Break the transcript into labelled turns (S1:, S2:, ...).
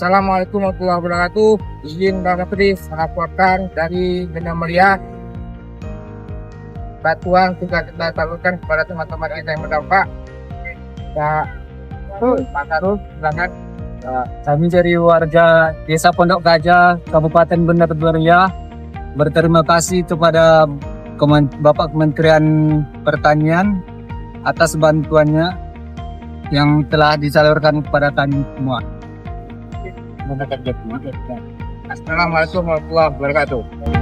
S1: Assalamualaikum warahmatullahi wabarakatuh. Izin BRMP melaporkan dari Benda Mulia. Bantuan juga kita salurkan kepada teman-teman kita yang berdampak. Ya, Pak Karul, silakan.
S2: Kami dari warga Desa Pondok Gajah, Kabupaten Benda Mulia, berterima kasih kepada Bapak Kementerian Pertanian atas bantuannya yang telah disalurkan kepada kami semua.
S1: Assalamualaikum warahmatullahi wabarakatuh.